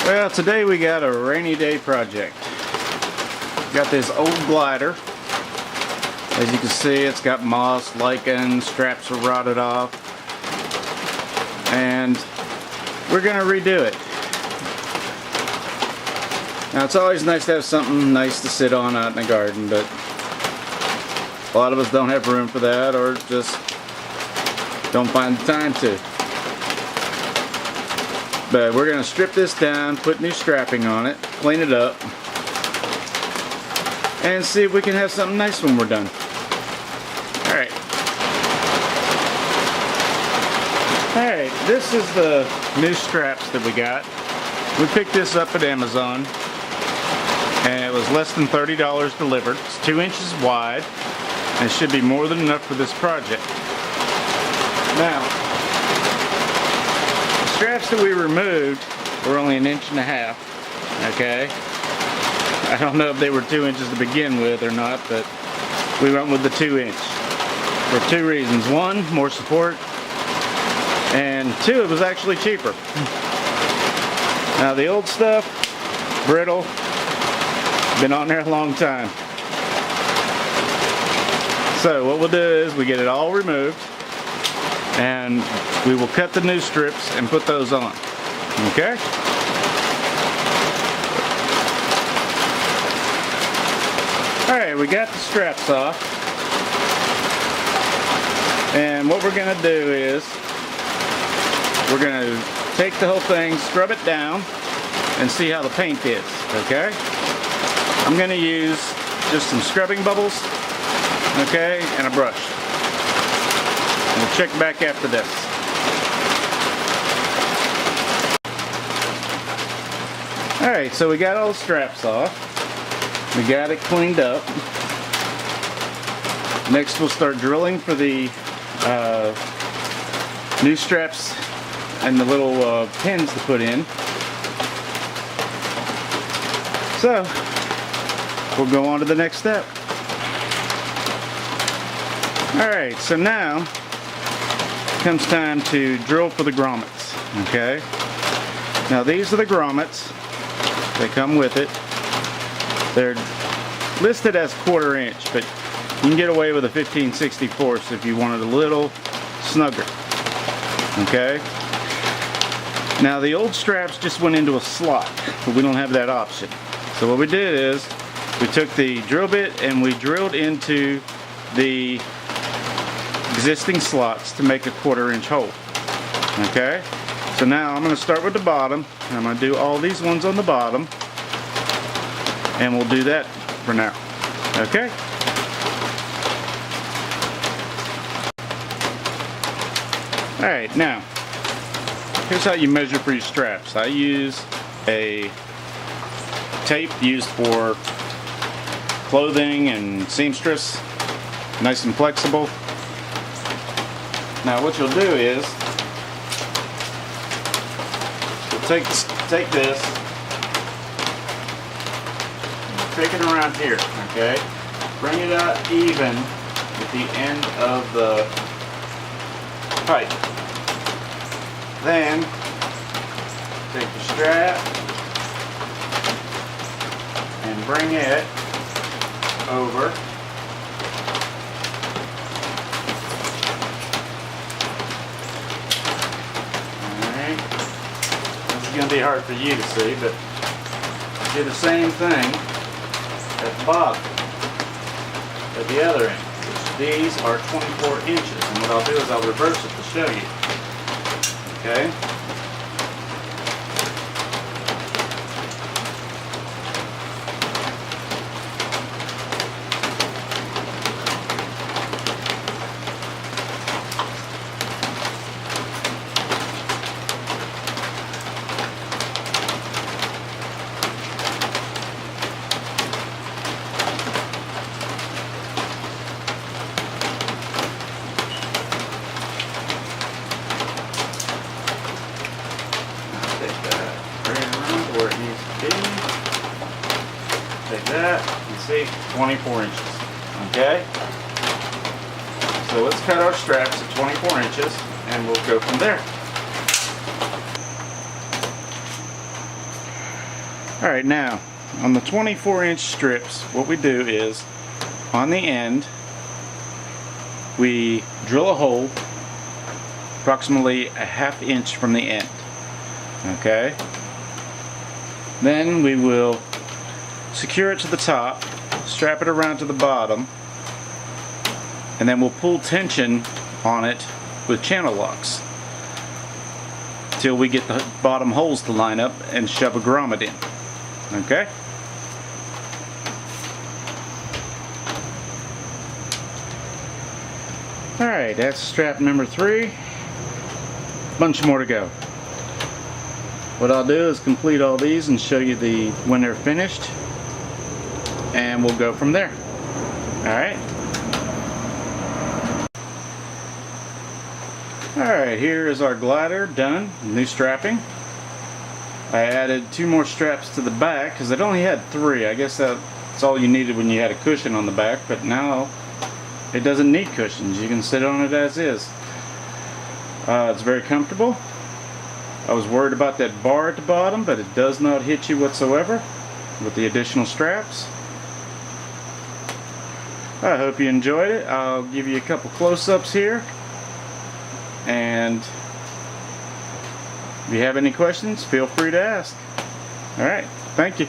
Well, today we got a rainy day project. Got this old glider. As you can see, it's got moss, lichen, straps are rotted off. And we're gonna redo it. Now it's always nice to have something nice to sit on out in the garden, but a lot of us don't have room for that or just don't find the time to. But we're going to strip this down, put new strapping on it, clean it up, and see if we can have something nice when we're done. Alright. Alright, this is the new straps that we got. We picked this up at Amazon, and it was less than $30 delivered. It's 2 inches wide, and it should be more than enough for this project. Now, straps that we removed were only 1.5 inches, okay? I don't know if they were 2 inches to begin with or not, but we went with the 2 inch for 2 reasons. 1, more support, and 2, it was actually cheaper. Now the old stuff, brittle, been on there a long time. So what we'll do is we get it all removed, and we will cut the new strips and put those on. Okay? Alright, we got the straps off. And what we're going to do is we're going to take the whole thing, scrub it down, and see how the paint is. Okay? I'm going to use just some scrubbing bubbles, okay, and a brush. And we'll check back after this. Alright, so we got all the straps off. We got it cleaned up. Next we'll start drilling for the new straps and the little pins to put in. So, we'll go on to the next step. Alright, so now comes time to drill for the grommets. Okay? Now these are the grommets. They come with it. They're listed as 1/4 inch, but you can get away with a 15/64 if you wanted a little snugger. Okay? Now the old straps just went into a slot, but we don't have that option. So what we did is we took the drill bit and we drilled into the existing slots to make a 1/4 inch hole. Okay? So now I'm going to start with the bottom. I'm going to do all these ones on the bottom, and we'll do that for now. Okay? Alright, now here's how you measure for your straps. I use a tape used for clothing and seamstress, nice and flexible. Now what you'll do is you'll take this, take it around here, okay? Bring it out even at the end of the pipe. Then take the strap and bring it over. Alright. This is going to be hard for you to see, but do the same thing at the bottom, at the other end. These are 24 inches, and what I'll do is I'll reverse it to show you. Okay? Take that, you see, 24 inches. Okay? So let's cut our straps at 24 inches and we'll go from there. Alright, now on the 24-inch strips, what we do is on the end we drill a hole approximately a ½ inch from the end. Okay? Then we will secure it to the top, strap it around to the bottom, and then we'll pull tension on it with channel locks till we get the bottom holes to line up and shove a grommet in. Okay? Alright, that's strap number 3. Bunch more to go. What I'll do is complete all these and show you when they're finished, and we'll go from there. Alright? Alright, here is our glider done, new strapping. I added 2 more straps to the back because it only had 3. I guess that's all you needed when you had a cushion on the back, but now it doesn't need cushions. You can sit on it as is. It's very comfortable. I was worried about that bar at the bottom, but it does not hit you whatsoever with the additional straps. I hope you enjoyed it. I'll give you a couple close-ups here, and if you have any questions, feel free to ask. Alright, thank you.